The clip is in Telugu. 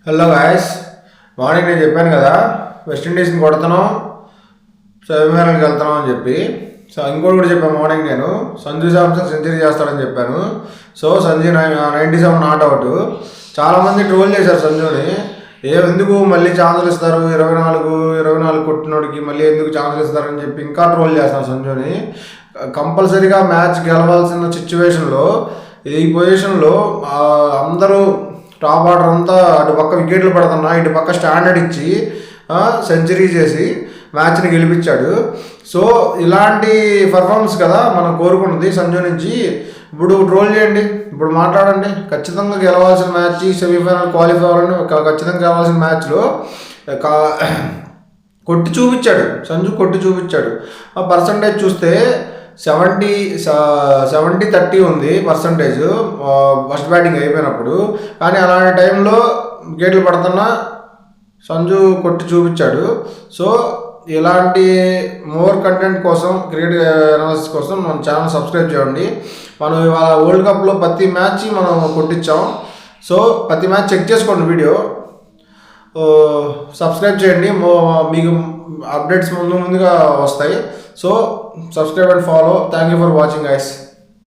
హలో గాయస్, మార్నింగ్ నేను చెప్పాను కదా వెస్టిండీస్ని కొడుతున్నాం, సెమీఫైనల్కి వెళ్తున్నాం అని చెప్పి. సో ఇంకోటి కూడా చెప్పాను మార్నింగ్, నేను సంజు శాంసన్ సెంచరీ చేస్తాడని చెప్పాను. So Sanju 97 not out. చాలామంది ట్రోల్ చేశారు సంజుని. ఎందుకు మళ్ళీ ఛాన్సులు ఇస్తారు, 24 కొట్టినోడికి మళ్ళీ ఎందుకు ఛాన్సులు ఇస్తారని చెప్పి ఇంకా ట్రోల్ చేస్తారు సంజుని. కంపల్సరీగా మ్యాచ్ గెలవాల్సిన సిచ్యువేషన్లో, ఈ పొజిషన్లో అందరూ టాప్ ఆర్డర్ అంతా అటు పక్క వికెట్లు పడుతున్నా, ఇటు పక్క స్టాండర్డ్ ఇచ్చి సెంచరీ చేసి మ్యాచ్ని గెలిపించాడు. సో ఇలాంటి పర్ఫార్మెన్స్ కదా మనం కోరుకున్నది సంజు నుంచి. ఇప్పుడు ట్రోల్ చేయండి, ఇప్పుడు మాట్లాడండి. ఖచ్చితంగా గెలవాల్సిన మ్యాచ్, సెమీఫైనల్ క్వాలిఫై అవ్వాలని ఖచ్చితంగా గెలవాల్సిన మ్యాచ్లో కొట్టి చూపించాడు సంజు, కొట్టి చూపించాడు. ఆ పర్సంటేజ్ చూస్తే 70-30 ఉంది పర్సంటేజ్ ఫస్ట్ బ్యాటింగ్ అయిపోయినప్పుడు. కానీ అలాంటి టైంలో వికెట్లు పడుతున్నా సంజు కొట్టి చూపించాడు. సో ఇలాంటి మోర్ కంటెంట్ కోసం, క్రికెట్ అనాలిసిస్ కోసం మన ఛానల్ సబ్స్క్రైబ్ చేయండి. మనం ఇవాళ వరల్డ్ కప్లో ప్రతి మ్యాచ్ మనం కొట్టించాం. సో ప్రతి మ్యాచ్ చెక్ చేసుకోండి, వీడియో సబ్స్క్రైబ్ చేయండి, మీకు అప్డేట్స్ ముందుగా వస్తాయి. So subscribe and follow. Thank you for watching guys.